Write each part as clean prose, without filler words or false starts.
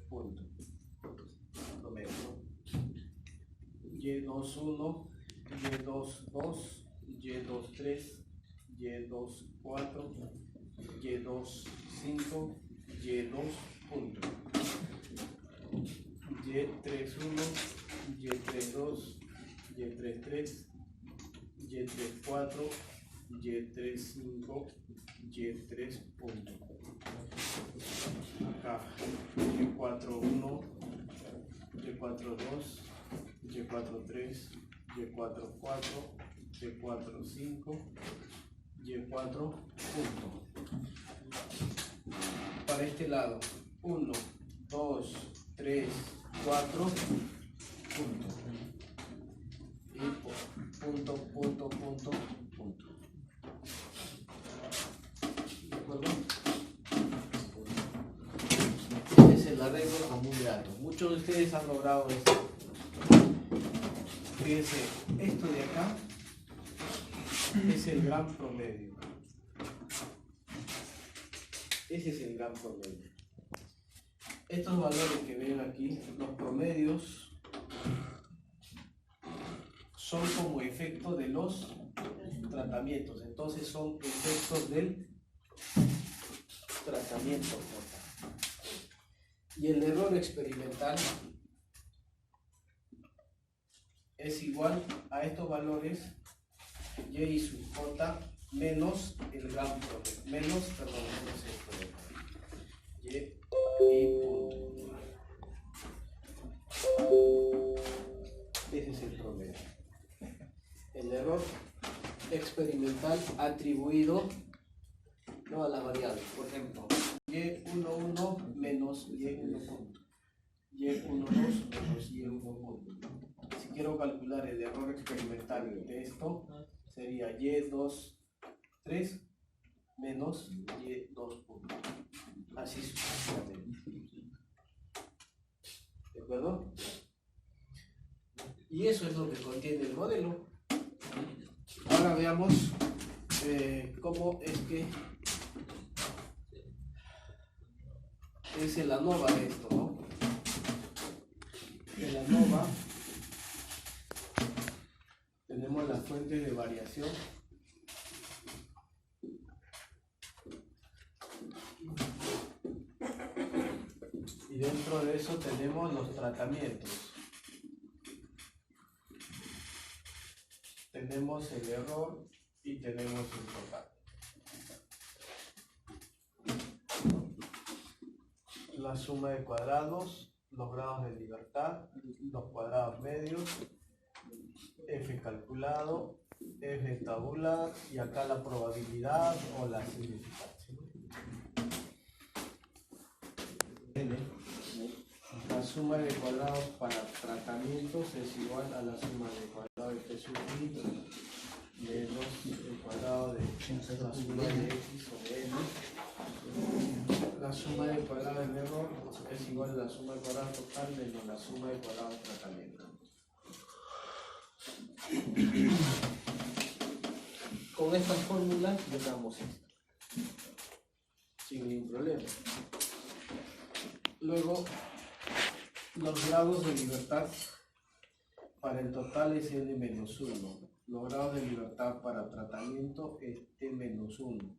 punto. Promedio. Y21, Y22, Y23, Y24, Y25, Y2 punto. Y31, Y32, Y33, Y34, Y35, Y3 punto. Acá Y41, Y42, Y43, Y44, Y45, Y4 punto. Para este lado 1, 2, 3, 4 punto. Y punto, punto, punto, punto. ¿De acuerdo? Este es el arreglo común de datos. Muchos de ustedes han logrado esto. Fíjense, esto de acá es el gran promedio. Ese es el gran promedio. Estos valores que ven aquí, los promedios, son como efecto de los tratamientos. Entonces son efectos del tratamiento J. Y el error experimental es igual a estos valores Y sub J menos el gran promedio, menos el promedio. Y punto. Ese es el promedio. El error experimental atribuido no a las variables. Por ejemplo, Y11 menos Y1 punto. Y12 menos Y1 punto. Si quiero calcular el error experimental de esto, sería Y23 menos Y2 punto. Así sucesivamente. ¿De acuerdo? Y eso es lo que contiene el modelo. Ahora veamos cómo es que es el ANOVA de esto, ¿no? En la ANOVA tenemos las fuentes de variación. Y dentro de eso tenemos los tratamientos. Tenemos el error y tenemos el total. La suma de cuadrados, los grados de libertad, los cuadrados medios, F calculado, F tabular y acá la probabilidad o la significancia. La suma de cuadrados para tratamientos es igual a la suma de cuadrado de P sub I menos el cuadrado de la suma de X sobre N. La suma de cuadrado del error es igual a la suma de cuadrado total menos la suma de cuadrado de tratamiento. Con estas fórmulas logramos esto sin ningún problema. Luego, los grados de libertad para el total es n-1. Los grados de libertad para tratamiento es t-1.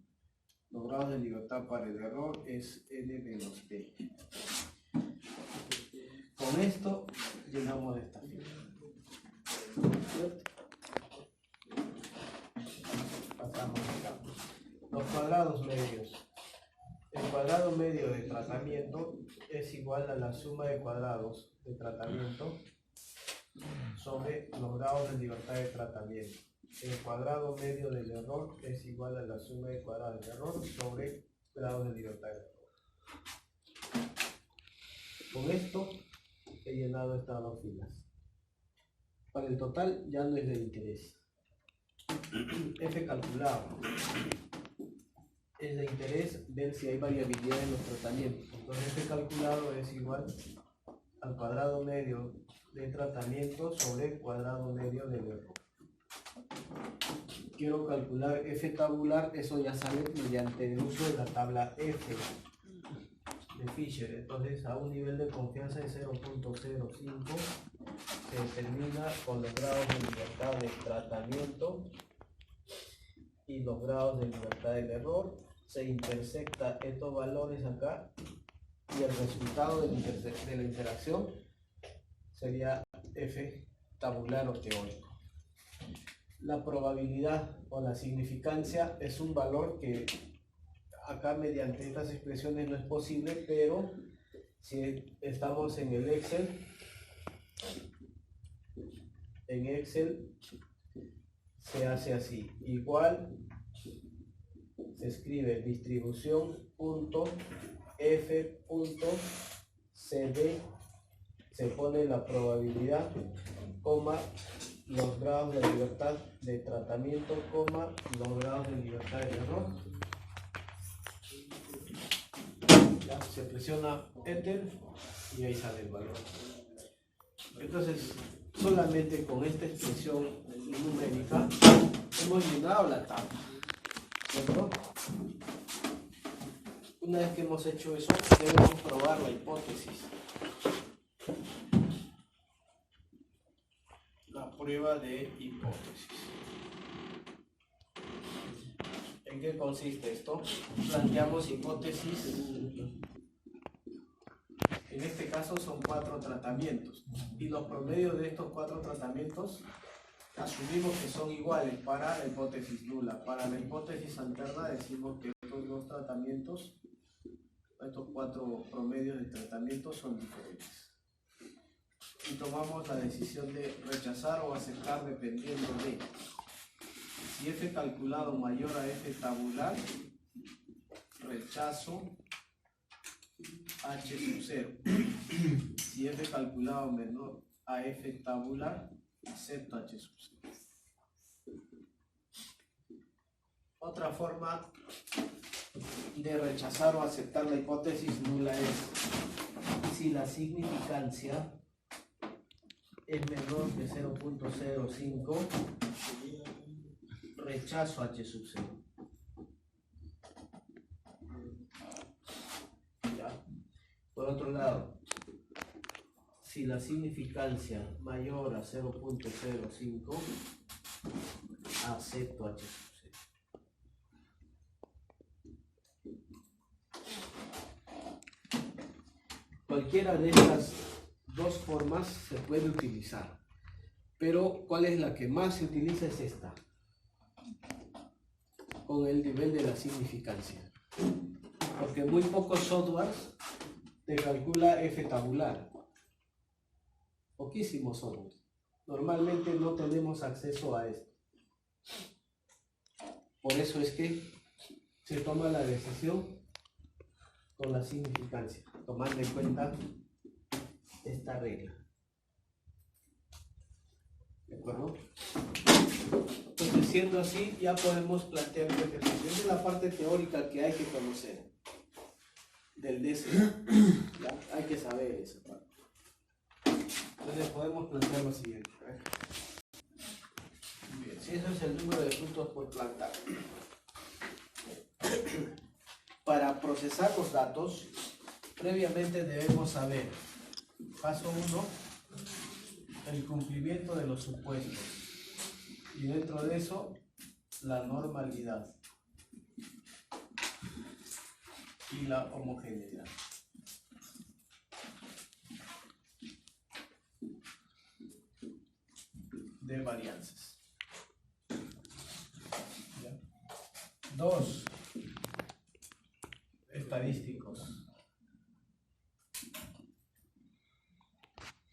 Los grados de libertad para el error es n-t. Con esto llenamos esta fila. Pasamos acá. Los cuadrados medios. El cuadrado medio de tratamiento es igual a la suma de cuadrados de tratamiento sobre los grados de libertad de tratamiento. El cuadrado medio del error es igual a la suma de cuadrados del error sobre grados de libertad del error. Con esto he llenado estas dos filas. Para el total ya no es de interés. F calculado. Es de interés ver si hay variabilidad en los tratamientos. Entonces F calculado es igual al cuadrado medio de tratamiento sobre el cuadrado medio del error. Quiero calcular F tabular, eso ya saben mediante el uso de la tabla F. de Fisher. Entonces, a un nivel de confianza de 0.05 se determina con los grados de libertad de tratamiento y los grados de libertad del error. Se intersecta estos valores acá y el resultado de la interacción sería F tabular o teórico. La probabilidad o la significancia es un valor que acá mediante estas expresiones no es posible, pero si estamos en el Excel, se hace así. Igual se escribe distribución.f.cd, se pone la probabilidad, coma, los grados de libertad de tratamiento, coma, los grados de libertad de error. Ya, se presiona Enter y ahí sale el valor. Entonces, solamente con esta expresión numérica hemos llenado la tabla, ¿cierto? Una vez que hemos hecho eso, debemos probar la hipótesis. La prueba de hipótesis. ¿En qué consiste esto? Planteamos hipótesis. En este caso son 4 tratamientos. Y los promedios de estos 4 tratamientos asumimos que son iguales para la hipótesis nula. Para la hipótesis alterna decimos que estos 2 tratamientos, estos 4 promedios de tratamientos son diferentes. Y tomamos la decisión de rechazar o aceptar dependiendo de si f calculado mayor a f tabular, rechazo h sub 0. Si f calculado menor a f tabular, acepto h sub 0. Otra forma de rechazar o aceptar la hipótesis nula es si la significancia es menor que 0.05, rechazo h sub 0. ¿Ya? Por otro lado, si la significancia mayor a 0.05, acepto h sub 0. Cualquiera de estas 2 formas se puede utilizar, pero ¿cuál es la que más se utiliza? Es esta, con el nivel de la significancia, porque muy pocos softwares te calcula f tabular, poquísimos softwares, normalmente no tenemos acceso a esto, por eso es que se toma la decisión con la significancia, tomando en cuenta esta regla. ¿De acuerdo? Entonces, siendo así, ya podemos plantear el ejercicio. Esa es la parte teórica que hay que conocer del DC. ¿Ya? Hay que saber esa parte. Entonces, podemos plantear lo siguiente. Bien, si eso es el número de frutos por plantar. Para procesar los datos, previamente debemos saber, paso 1, el cumplimiento de los supuestos. Y dentro de eso, la normalidad y la homogeneidad. De varianzas. ¿Ya? 2. Estadísticos.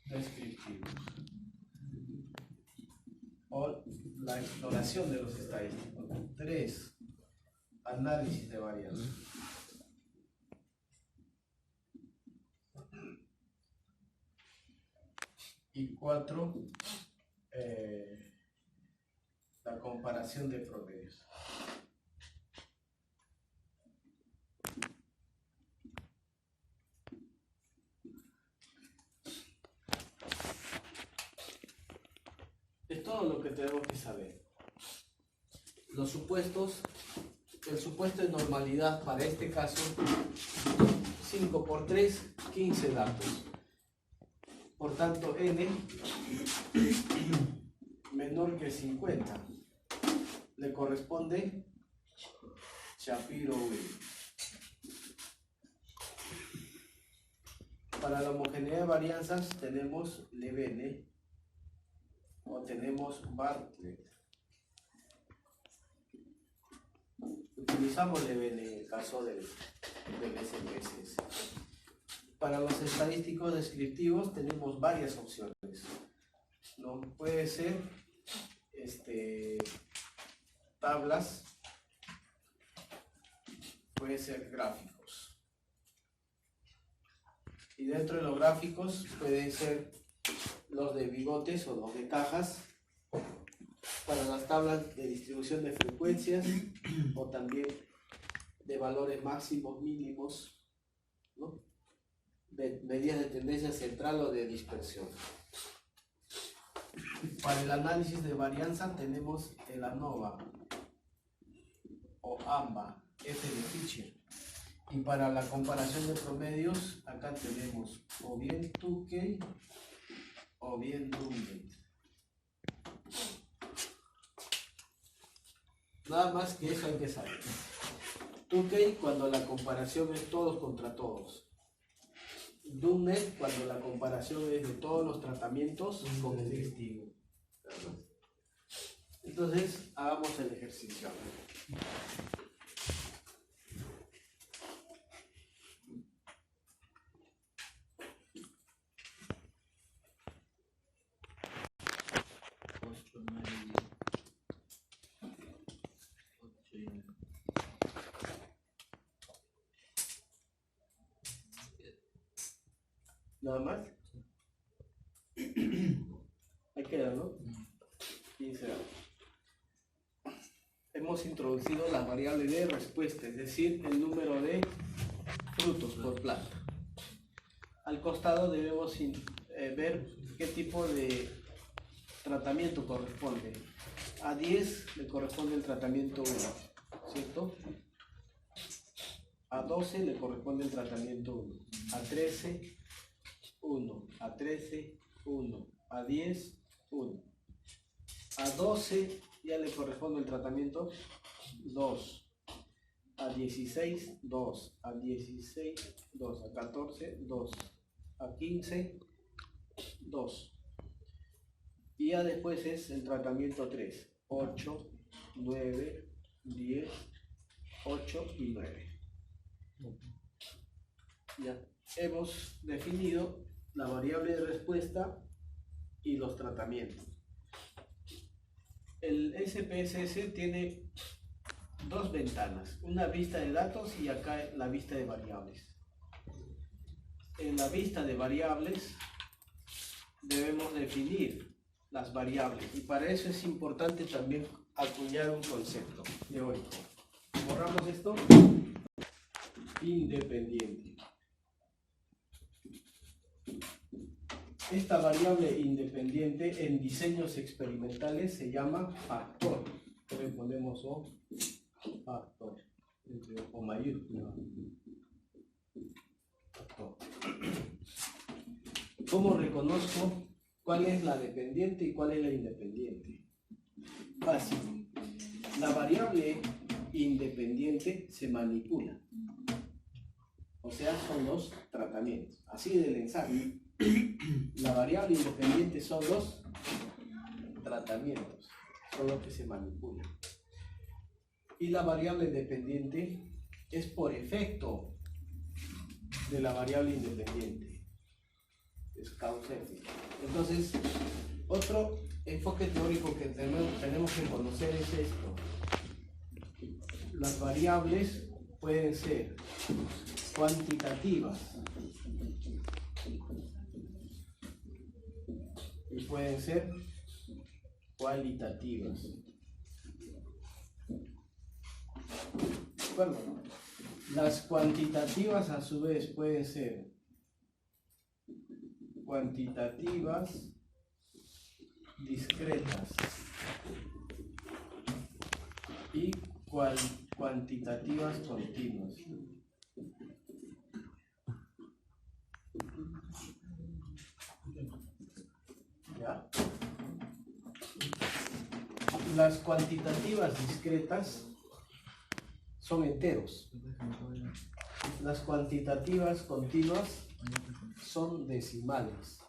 Descriptivos. O la exploración de los estadísticos. 3. Análisis de varianzas. Y 4. La comparación de promedios. Es todo lo que tenemos que saber. Los supuestos, el supuesto de normalidad para este caso 5 por 3, 15 datos. Por tanto, n menor que 50 le corresponde Shapiro V. Para la homogeneidad de varianzas tenemos Lebene o tenemos Bartlett. Utilizamos Lebene en el caso del SPSS. Para los estadísticos descriptivos tenemos varias opciones, ¿no? Puede ser tablas, puede ser gráficos. Y dentro de los gráficos pueden ser los de bigotes o los de cajas para las tablas de distribución de frecuencias o también de valores máximos, mínimos, ¿no? De medidas de tendencia central o de dispersión. Para el análisis de varianza tenemos el ANOVA o AMBA, F de Fisher. Y para la comparación de promedios, acá tenemos o bien Tukey o bien Dunley. Nada más que eso hay que saber. Tukey cuando la comparación es todos contra todos. Dunley cuando la comparación es de todos los tratamientos con el testigo. Entonces, hagamos el ejercicio. Nada más. Ahí queda, ¿no? 15 datos. Hemos introducido la variable de respuesta, es decir, el número de frutos por planta. Al costado debemos ver qué tipo de tratamiento corresponde. A 10 le corresponde el tratamiento 1, ¿cierto? A 12 le corresponde el tratamiento 1. A 13, 1. A 13, 1. A 10, 1. A 12 ya le corresponde el tratamiento 2. A 16, 2. A 16, 2. A 14, 2. A 15, 2. Y ya después es el tratamiento 3. 8, 9, 10, 8 y 9. Ya hemos definido la variable de respuesta y los tratamientos. El SPSS tiene dos ventanas, una vista de datos y acá la vista de variables. En la vista de variables debemos definir las variables y para eso es importante también acuñar un concepto teórico. Borramos esto. Independiente. Esta variable independiente en diseños experimentales se llama factor. Le ponemos O, factor, entre O mayúscula. Factor. ¿Cómo reconozco cuál es la dependiente y cuál es la independiente? Fácil. La variable independiente se manipula. O sea, son los tratamientos. Así del ensayo. La variable independiente son los tratamientos, son los que se manipulan. Y la variable dependiente es por efecto de la variable independiente. Es causa efecto. Entonces, otro enfoque teórico que tenemos que conocer es esto. Las variables pueden ser cuantitativas y pueden ser cualitativas. Bueno, las cuantitativas a su vez pueden ser cuantitativas discretas y cuantitativas continuas. Las cuantitativas discretas son enteros. Las cuantitativas continuas son decimales.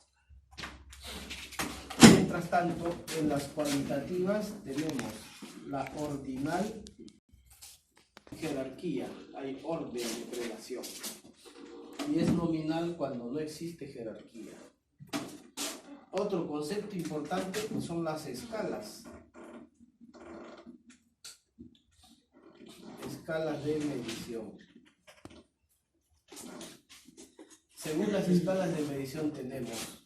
Mientras tanto, en las cualitativas tenemos la ordinal jerarquía, hay orden de relación. Y es nominal cuando no existe jerarquía. Otro concepto importante son las escalas. Escalas de medición. Según las escalas de medición tenemos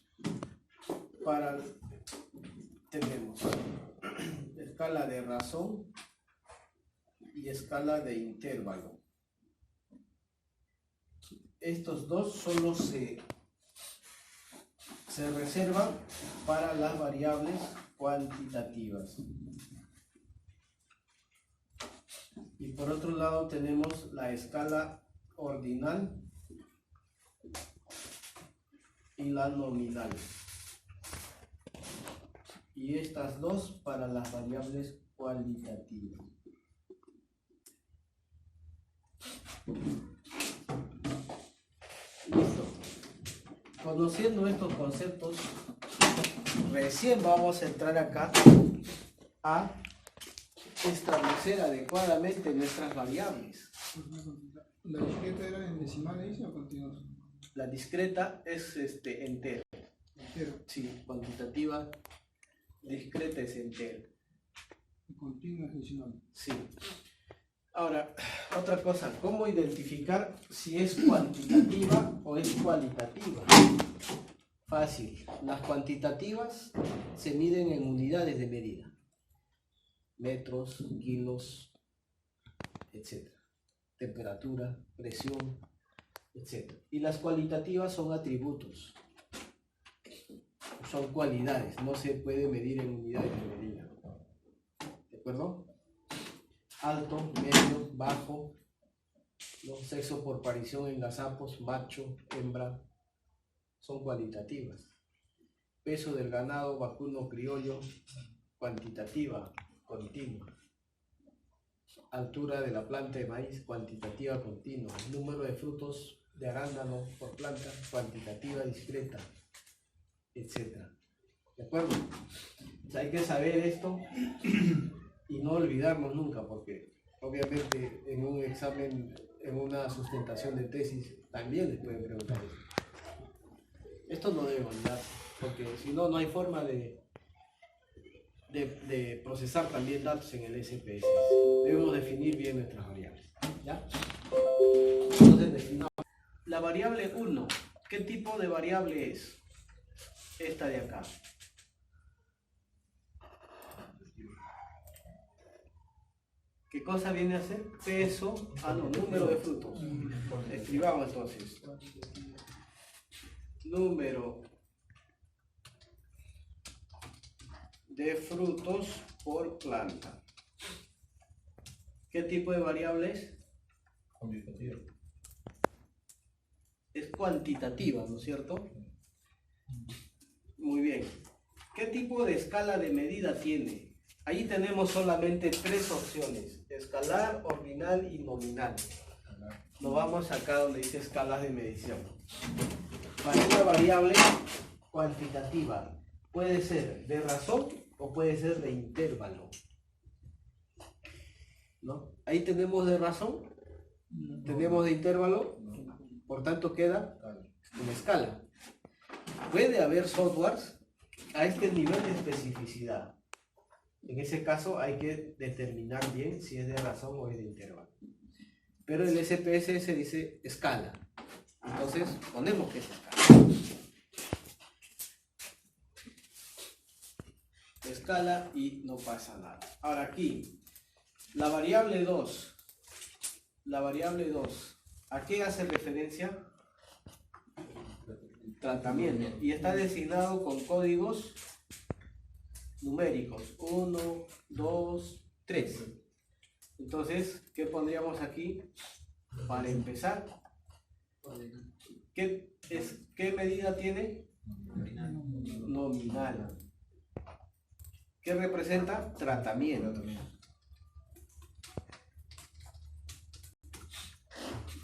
escala de razón y escala de intervalo. Estos dos solo se reservan para las variables cuantitativas. Y por otro lado tenemos la escala ordinal y la nominal. Y estas dos para las variables cualitativas. Listo. Conociendo estos conceptos, recién vamos a entrar acá a establecer adecuadamente nuestras variables. ¿La discreta era en decimales o continuos? La discreta es entero. Entero. Sí, cuantitativa, discreta es entero. Y continua es decimal. Sí. Ahora, otra cosa, ¿cómo identificar si es cuantitativa o es cualitativa? Fácil. Las cuantitativas se miden en unidades de medida. Metros, kilos, etc. Temperatura, presión, etc. Y las cualitativas son atributos. Son cualidades, no se puede medir en unidades de medida. ¿De acuerdo? Alto, medio, bajo, ¿no? Sexo por parición en gazapos, macho, hembra, son cualitativas. Peso del ganado vacuno criollo, cuantitativa, continua. Altura de la planta de maíz, cuantitativa, continua. Número de frutos de arándano por planta, cuantitativa, discreta, etc. ¿De acuerdo? O sea, hay que saber esto y no olvidarnos nunca, porque obviamente en un examen, en una sustentación de tesis, también les pueden preguntar eso. Esto no debe olvidar, porque si no, no hay forma de procesar también datos en el SPSS. Debemos definir bien nuestras variables. ¿Ya? Entonces definamos. La variable 1, ¿qué tipo de variable es? Esta de acá. ¿Qué cosa viene a ser? Peso, número de frutos. Escribamos entonces. Número de frutos por planta. ¿Qué tipo de variable es? Cuantitativa. Es cuantitativa, ¿no es cierto? Muy bien. ¿Qué tipo de escala de medida tiene? Ahí tenemos solamente tres opciones: escalar, ordinal y nominal. Nos vamos acá donde dice escalas de medición. Para una variable cuantitativa puede ser de razón o puede ser de intervalo. ¿No? Ahí tenemos de razón, tenemos de intervalo, por tanto queda en escala. Puede haber softwares a este nivel de especificidad. En ese caso hay que determinar bien si es de razón o es de intervalo. Pero el SPSS dice escala. Entonces ponemos que es escala. Escala y no pasa nada. Ahora aquí, la variable 2. La variable 2, ¿a qué hace referencia? Tratamiento. Y está designado con códigos numéricos. 1, 2, 3. Entonces, ¿qué pondríamos aquí? Para empezar, ¿qué medida tiene? Nominal. ¿Qué representa? Tratamiento.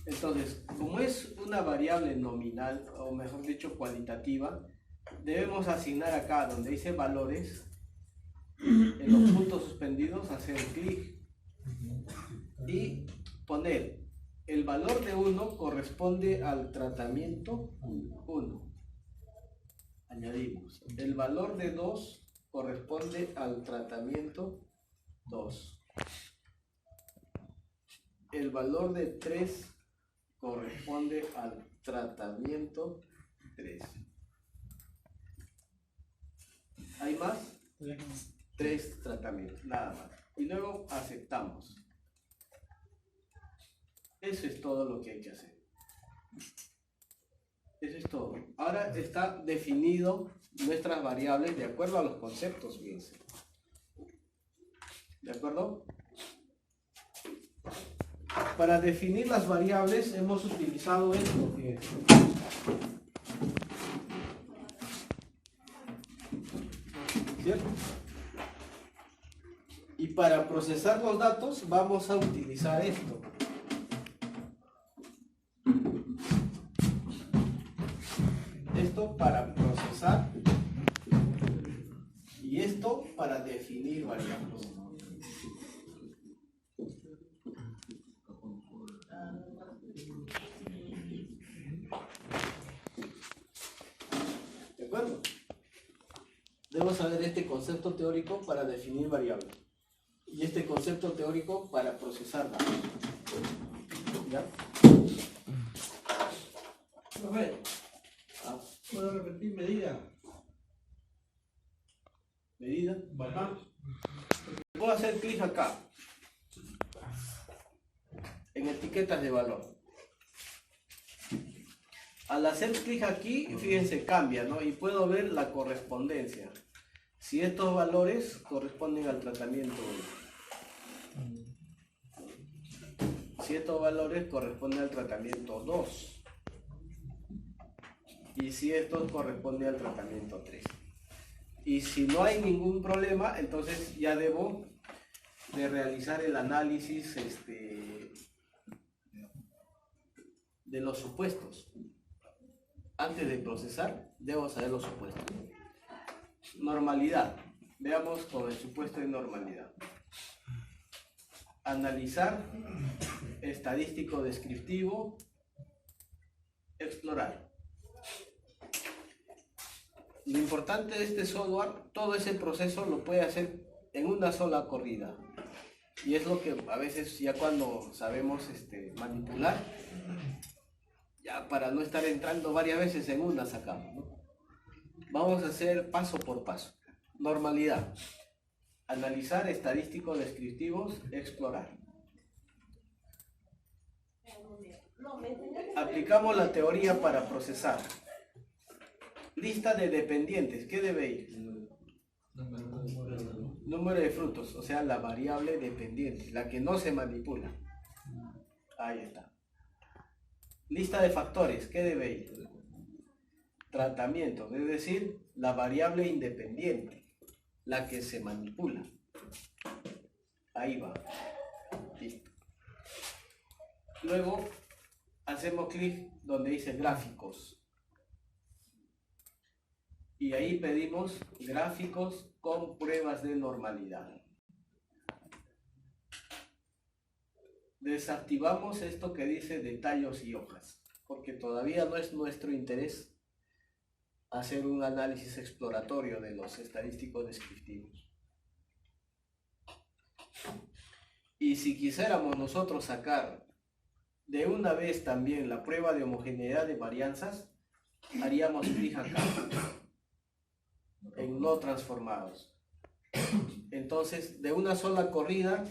Entonces, como es una variable nominal, o mejor dicho, cualitativa, debemos asignar acá donde dice valores, en los puntos suspendidos, hacer clic y poner el valor de 1 corresponde al tratamiento 1. Añadimos. El valor de 2 corresponde al tratamiento 2. El valor de 3 corresponde al tratamiento 3. ¿Hay más? 3 tratamientos, nada más. Y luego aceptamos. Eso es todo lo que hay que hacer. Eso es todo. Ahora está definido nuestras variables de acuerdo a los conceptos, fíjense. ¿De acuerdo? Para definir las variables hemos utilizado esto, fíjense. ¿Cierto? Y para procesar los datos vamos a utilizar esto. Esto para procesar y esto para definir variables. ¿De acuerdo? Debo saber este concepto teórico para definir variables y este concepto teórico para procesar datos. ¿Ya? Profe, ¿puedo repetir medida? Medida. Ajá. Puedo hacer clic acá en etiquetas de valor. Al hacer clic aquí, fíjense, cambia, ¿no? Y puedo ver la correspondencia. Si estos valores corresponden al tratamiento 1. Si estos valores corresponden al tratamiento 2. Y si estos corresponden al tratamiento 3. Y si no hay ningún problema, entonces ya debo de realizar el análisis de los supuestos. Antes de procesar, debo saber los supuestos. Normalidad. Veamos con el supuesto de normalidad. Analizar, estadístico descriptivo, explorar. Lo importante de este software, todo ese proceso lo puede hacer en una sola corrida. Y es lo que a veces ya cuando sabemos manipular, ya para no estar entrando varias veces en una sacamos, ¿no? Vamos a hacer paso por paso. Normalidad. Analizar, estadísticos, descriptivos, explorar. Aplicamos la teoría para procesar. Lista de dependientes. ¿Qué debe ir? Número de frutos, o sea, la variable dependiente, la que no se manipula. Ahí está. Lista de factores. ¿Qué debe ir? Tratamiento, es decir, la variable independiente, la que se manipula. Ahí va. Listo. Luego hacemos clic donde dice gráficos. Y ahí pedimos gráficos con pruebas de normalidad. Desactivamos esto que dice detalles y hojas, porque todavía no es nuestro interés hacer un análisis exploratorio de los estadísticos descriptivos. Y si quisiéramos nosotros sacar de una vez también la prueba de homogeneidad de varianzas, haríamos clic acá en no transformados. Entonces, de una sola corrida,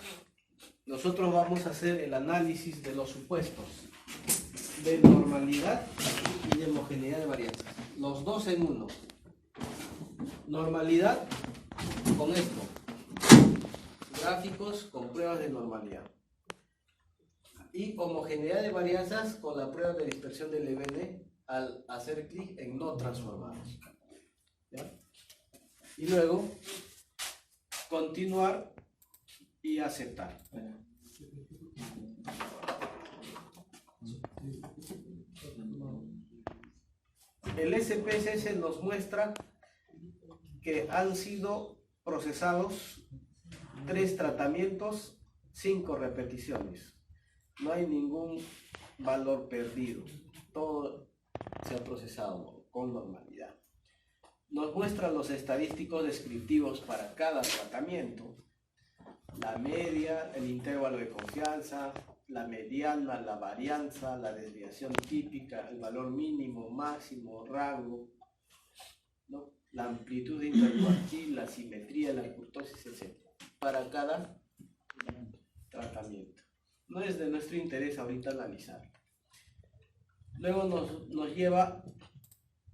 nosotros vamos a hacer el análisis de los supuestos de normalidad y de homogeneidad de varianzas. Los dos en uno. Normalidad con esto. Gráficos con pruebas de normalidad. Y homogeneidad de varianzas con la prueba de dispersión del EBN al hacer clic en no transformados. ¿Ya? Y luego continuar y aceptar. El SPSS nos muestra que han sido procesados 3 tratamientos, 5 repeticiones. No hay ningún valor perdido. Todo se ha procesado con normalidad. Nos muestra los estadísticos descriptivos para cada tratamiento. La media, el intervalo de confianza, la mediana, la varianza, la desviación típica, el valor mínimo, máximo, rango, ¿no? La amplitud de intercuartil, la simetría, la kurtosis, etc. Para cada tratamiento. No es de nuestro interés ahorita analizar. Luego nos lleva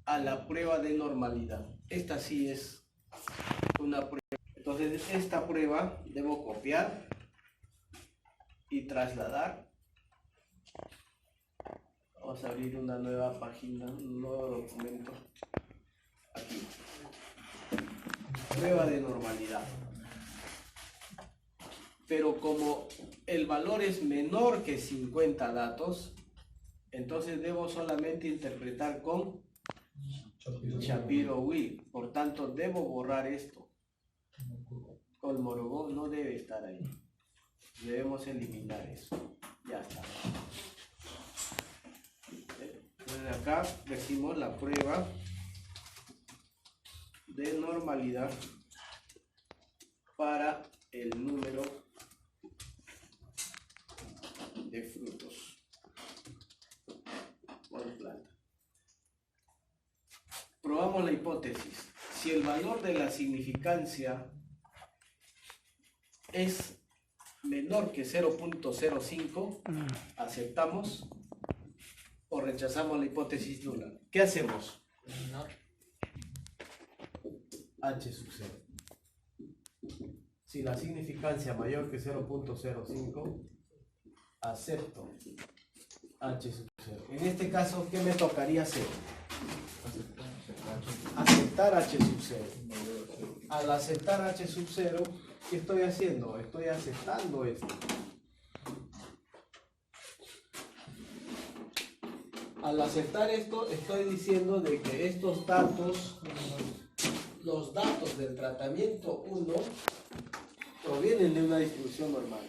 a la prueba de normalidad. Esta sí es una prueba. Entonces, esta prueba debo copiar y trasladar. Vamos a abrir una nueva página, un nuevo documento. Aquí. Prueba de normalidad. Pero como el valor es menor que 50 datos, entonces debo solamente interpretar con Shapiro-Wilk. Por tanto, debo borrar esto. Kolmogorov no debe estar ahí. Debemos eliminar eso. Ya está. Entonces acá decimos la prueba de normalidad para el número de frutos por planta. Probamos la hipótesis. Si el valor de la significancia es menor que 0.05, aceptamos o rechazamos la hipótesis nula. ¿Qué hacemos? H sub 0. Si la significancia mayor que 0.05, acepto H sub 0. En este caso, ¿qué me tocaría hacer? Aceptar H sub 0. Al aceptar H sub 0, ¿qué estoy haciendo? Estoy aceptando esto. Al aceptar esto, estoy diciendo de que estos datos, los datos del tratamiento 1, provienen de una distribución normal.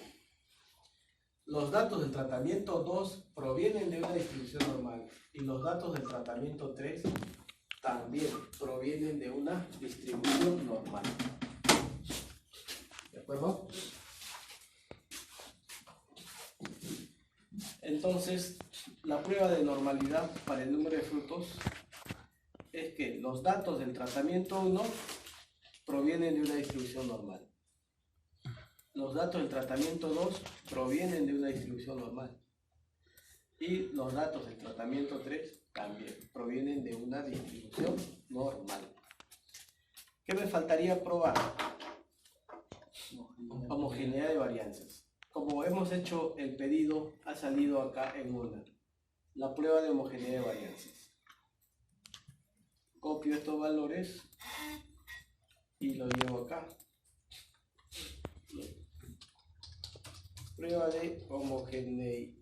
Los datos del tratamiento 2 provienen de una distribución normal. Y los datos del tratamiento 3 también provienen de una distribución normal. ¿De acuerdo? Entonces, la prueba de normalidad para el número de frutos es que los datos del tratamiento 1 provienen de una distribución normal. Los datos del tratamiento 2 provienen de una distribución normal. Y los datos del tratamiento 3 también provienen de una distribución normal. ¿Qué me faltaría probar? Homogeneidad de varianzas. Como hemos hecho el pedido, ha salido acá en una. La prueba de homogeneidad de varianzas. Copio estos valores y lo llevo acá. Prueba de homogeneidad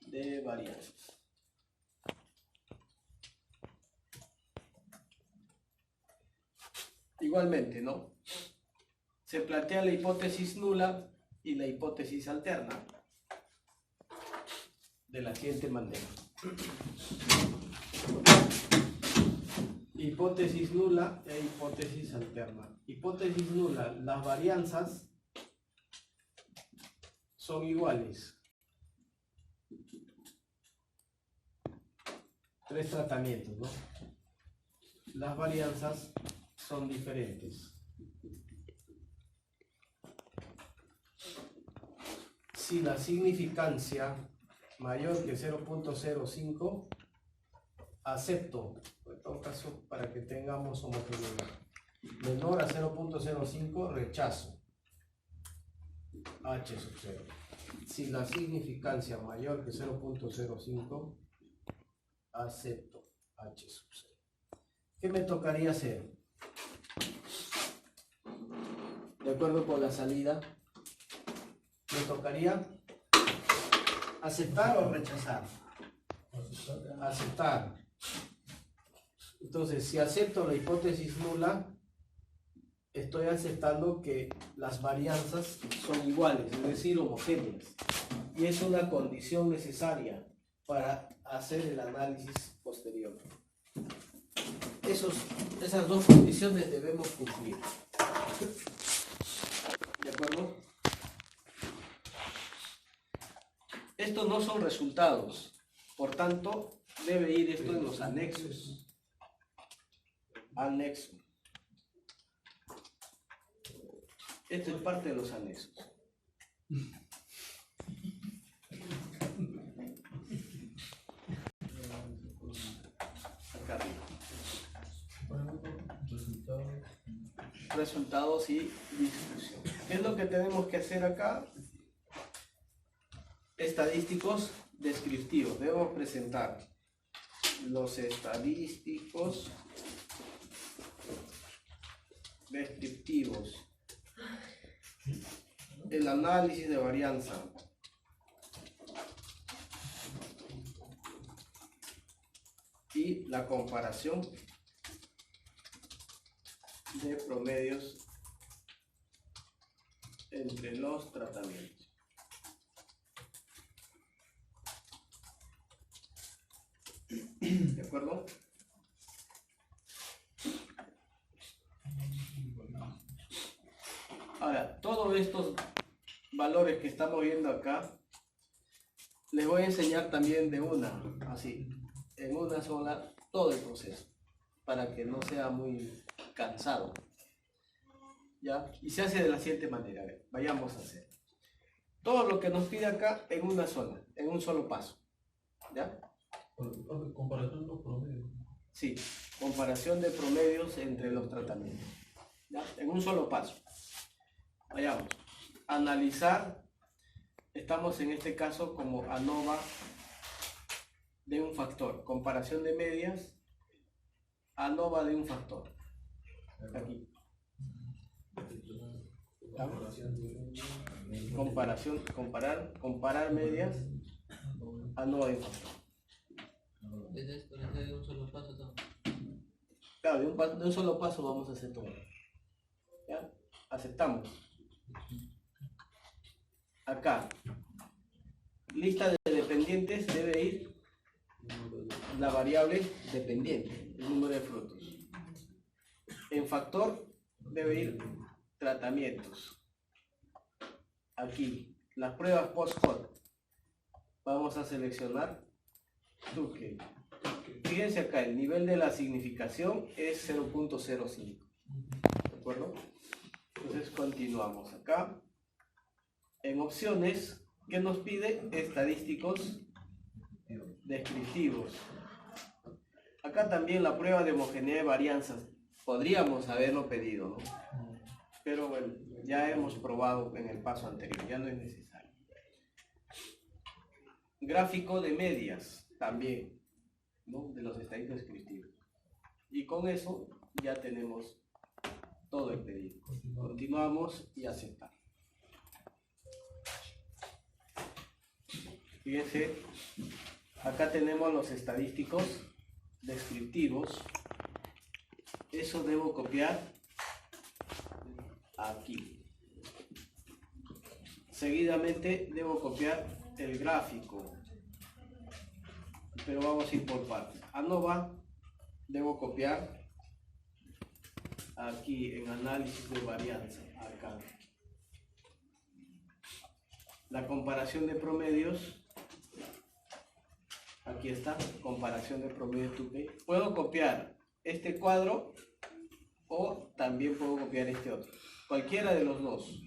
de varianzas. Igualmente, ¿no? Se plantea la hipótesis nula y la hipótesis alterna de la siguiente manera. Hipótesis nula e hipótesis alterna. Hipótesis nula, las varianzas son iguales. 3 tratamientos, ¿no? Las varianzas son diferentes. Si la significancia mayor que 0.05, acepto, en todo caso, para que tengamos homogeneidad. Menor a 0.05, rechazo H sub 0. Si la significancia mayor que 0.05, acepto H sub 0. ¿Qué me tocaría hacer? de acuerdo con la salida, me tocaría aceptar o rechazar. Aceptar. Entonces, si acepto la hipótesis nula, estoy aceptando que las varianzas son iguales, es decir, homogéneas. Y es una condición necesaria para hacer el análisis posterior. Esas dos condiciones debemos cumplir. ¿De acuerdo? Estos no son resultados, por tanto, debe ir esto en los anexos. Anexo. Esto es parte de los anexos. Acá arriba. Resultados y distribución. ¿Qué es lo que tenemos que hacer acá? Estadísticos descriptivos. Debemos presentar los estadísticos descriptivos, el análisis de varianza, y la comparación de promedios entre los tratamientos. ¿De acuerdo? Ahora, todos estos valores que estamos viendo acá, les voy a enseñar también de una, así, en una sola, todo el proceso, para que no sea muy cansado. ¿Ya? Y se hace de la siguiente manera, a ver, vayamos a hacer. Todo lo que nos pide acá en una sola, en un solo paso. ¿Ya? Comparación de los promedios. Sí, comparación de promedios entre los tratamientos. ¿Ya? En un solo paso. Vayamos. Analizar. Estamos en este caso como ANOVA de un factor. Comparación de medias. ANOVA de un factor. Aquí. Comparar medias. ANOVA de un factor. De un solo paso todo. Claro, de un solo paso vamos a hacer todo. ¿Ya? Aceptamos. Acá, lista de dependientes, debe ir la variable dependiente, el número de frutos. En factor debe ir tratamientos. Aquí, las pruebas post-hoc. Vamos a seleccionar Tukey. Fíjense acá, el nivel de la significación es 0.05. ¿De acuerdo? Entonces continuamos acá. En opciones, ¿qué nos pide? Estadísticos descriptivos. Acá también la prueba de homogeneidad de varianzas. Podríamos haberlo pedido, ¿no? Pero bueno, ya hemos probado en el paso anterior, ya no es necesario. Gráfico de medias, también, ¿no? De los estadísticos descriptivos. Y con eso ya tenemos todo el pedido. Continuamos y aceptar. Fíjense, acá tenemos los estadísticos descriptivos. Eso debo copiar aquí. Seguidamente debo copiar el gráfico, pero vamos a ir por partes. ANOVA debo copiar aquí en análisis de varianza, acá. La comparación de promedios, aquí está, comparación de promedios Tukey. Puedo copiar este cuadro o también puedo copiar este otro. Cualquiera de los dos.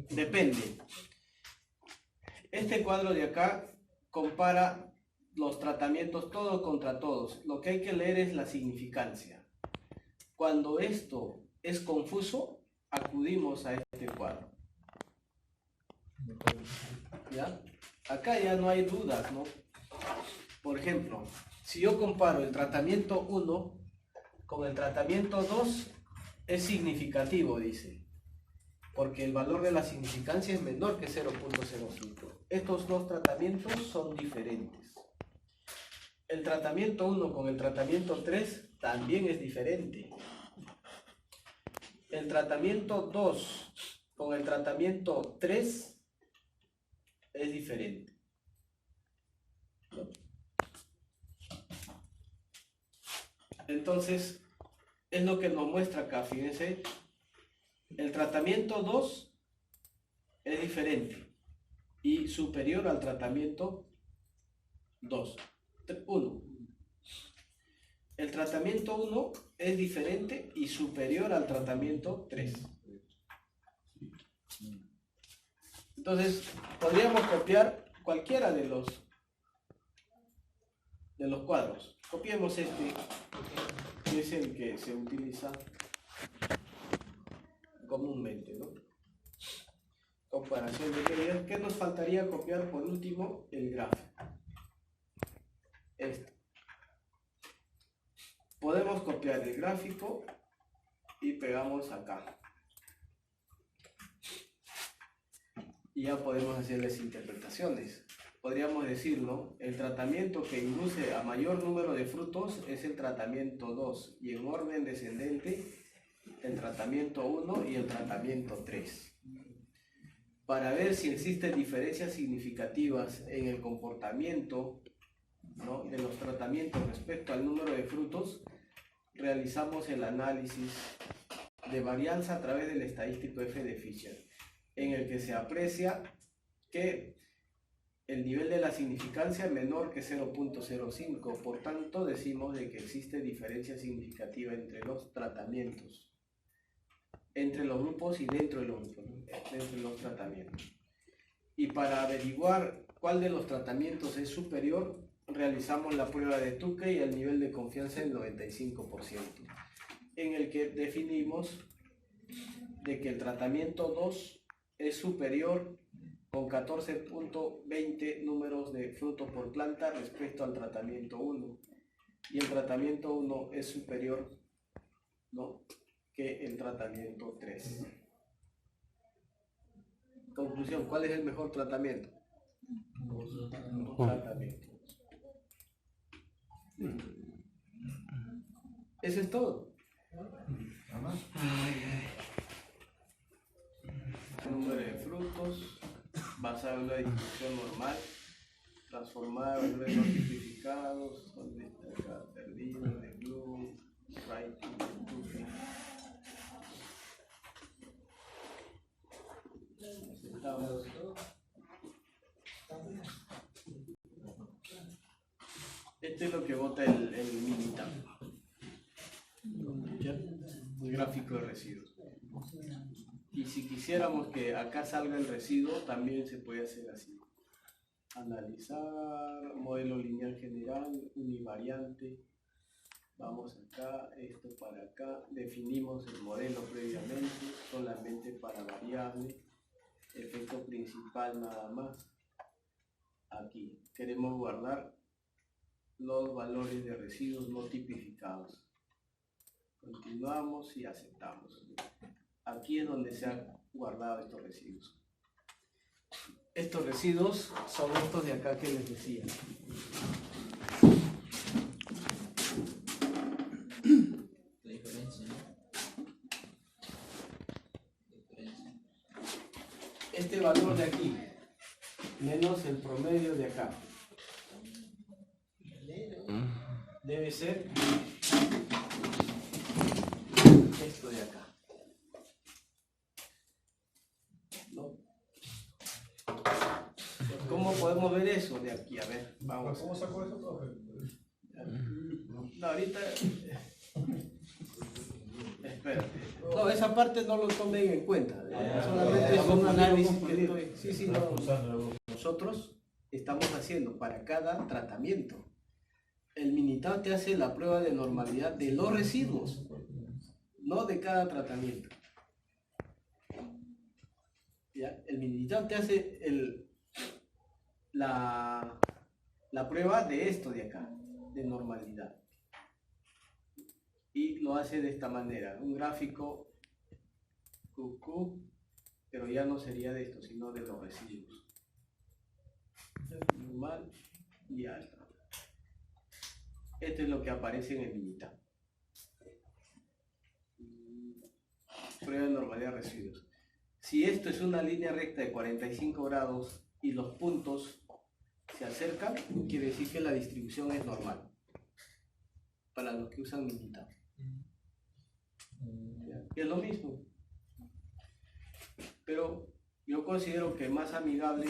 Depende. Este cuadro de acá compara los tratamientos todos contra todos. Lo que hay que leer es la significancia. Cuando esto es confuso, acudimos a este cuadro. ¿Ya? Acá ya no hay dudas, ¿no? Por ejemplo, si yo comparo el tratamiento 1 con el tratamiento 2, es significativo, dice, porque el valor de la significancia es menor que 0.05. Estos dos tratamientos son diferentes. El tratamiento 1 con el tratamiento 3 también es diferente. El tratamiento 2 con el tratamiento 3 es diferente. ¿No? Entonces, es lo que nos muestra acá, fíjense. El tratamiento 2 es diferente y superior al tratamiento 1. El tratamiento 1 es diferente y superior al tratamiento 3. Entonces, podríamos copiar cualquiera de los cuadros. Copiemos este, que es el que se utiliza comúnmente, ¿no? Comparación de ¿qué nos faltaría copiar por último? El gráfico. Este. Podemos copiar el gráfico y pegamos acá. Y ya podemos hacerles interpretaciones. Podríamos decir, ¿no? El tratamiento que induce a mayor número de frutos es el tratamiento 2 y en orden descendente el tratamiento 1 y el tratamiento 3. Para ver si existen diferencias significativas en el comportamiento, ¿no?, de los tratamientos respecto al número de frutos, realizamos el análisis de varianza a través del estadístico F de Fisher, en el que se aprecia que el nivel de la significancia es menor que 0.05, por tanto decimos de que existe diferencia significativa entre los tratamientos, entre los grupos y dentro de los grupos, dentro de los tratamientos. Y para averiguar cuál de los tratamientos es superior, realizamos la prueba de Tukey y el nivel de confianza del 95%, en el que definimos de que el tratamiento 2 es superior con 14.20 números de frutos por planta respecto al tratamiento 1, y el tratamiento 1 es superior, ¿no?, que el tratamiento 3. Conclusión, ¿cuál es el mejor tratamiento? Tratamiento. Eso es todo. Número de frutos basado en una distribución normal, transformado en números tipificados, donde está acá perdido, de blue, right, Tukey. Este es lo que bota el Minitab, el gráfico de residuos. Y si quisiéramos que acá salga el residuo, también se puede hacer así. Analizar, modelo lineal general, univariante. Vamos acá, esto para acá. Definimos el modelo previamente, solamente para variable. Efecto principal nada más. Aquí queremos guardar los valores de residuos no tipificados. Continuamos y aceptamos. Aquí es donde se han guardado estos residuos. Estos residuos son estos de acá que les decía. La diferencia, ¿no? Este valor de aquí menos el promedio de acá debe ser esto de acá, ¿no? ¿Cómo podemos ver eso de aquí? A ver, vamos. ¿Cómo sacó eso, profe? No, ahorita espérate. No, esa parte no lo tomen en cuenta. Solamente es un análisis que estoy. Sí, no. Nosotros estamos haciendo para cada tratamiento. El Minitab te hace la prueba de normalidad de los residuos, no de cada tratamiento. ¿Ya? El Minitab te hace la prueba de esto de acá, de normalidad. y lo hace de esta manera, un gráfico QQ, pero ya no sería de esto, sino de los residuos. Normal y alta. Esto es lo que aparece en el Minitab. Prueba de normalidad de residuos. Si esto es una línea recta de 45 grados y los puntos se acercan, quiere decir que la distribución es normal para los que usan Minitab. Y es lo mismo, pero yo considero que más amigable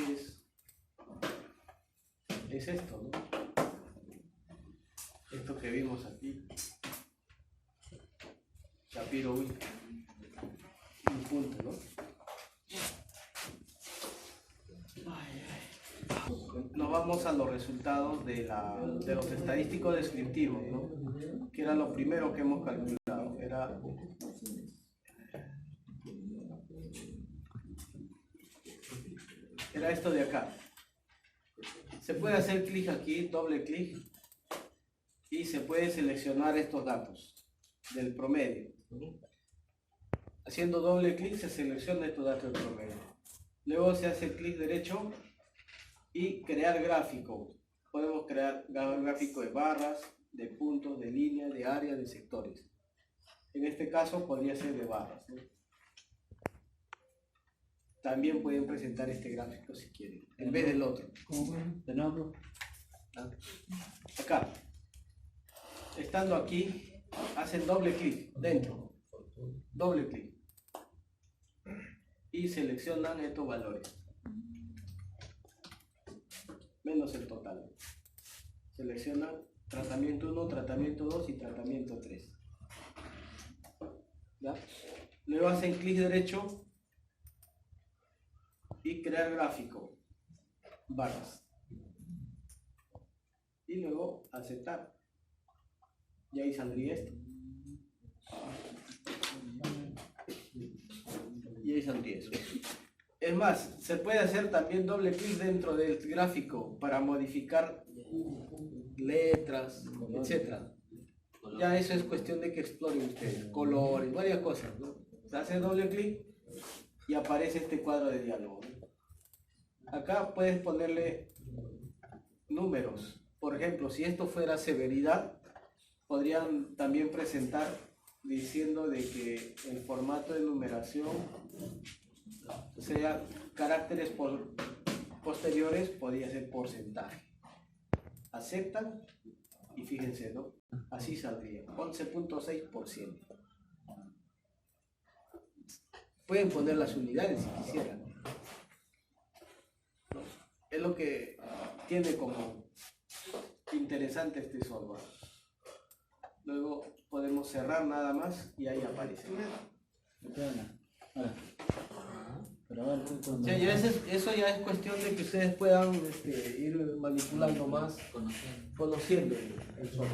es esto, ¿no? Esto que vimos aquí, Shapiro Wilk, un punto, ¿no? Nos vamos a los resultados de los estadísticos descriptivos, ¿no? Que era lo primero que hemos calculado, era esto de acá. Se puede hacer clic aquí, doble clic, y se puede seleccionar estos datos del promedio. Haciendo doble clic se selecciona estos datos del promedio. Luego se hace clic derecho y crear gráfico. Podemos crear gráfico de barras, de puntos, de líneas, de áreas, de sectores. En este caso podría ser de barras, ¿no? También pueden presentar este gráfico si quieren, en vez del otro. De nuevo. Acá, estando aquí, hacen doble clic dentro, doble clic, y seleccionan estos valores, menos el total. Seleccionan tratamiento 1, tratamiento 2 y tratamiento 3. ¿Ya? Luego hacen clic derecho y crear gráfico, barras, y luego aceptar, y ahí saldría esto, y ahí saldría eso. Es más, se puede hacer también doble clic dentro del gráfico para modificar letras, etc. Ya eso es cuestión de que exploren ustedes, colores, varias cosas, ¿no? Se hace doble clic y aparece este cuadro de diálogo, ¿no? Acá puedes ponerle números. Por ejemplo, si esto fuera severidad, podrían también presentar diciendo de que el formato de numeración sea caracteres posteriores, podría ser porcentaje. Aceptan y fíjense, ¿no? Así saldría, 11.6%. Pueden poner las unidades si quisieran. Es lo que tiene como interesante este software. Luego podemos cerrar nada más y ahí aparece. O sea, eso ya es cuestión de que ustedes puedan ir manipulando más, conociendo el software.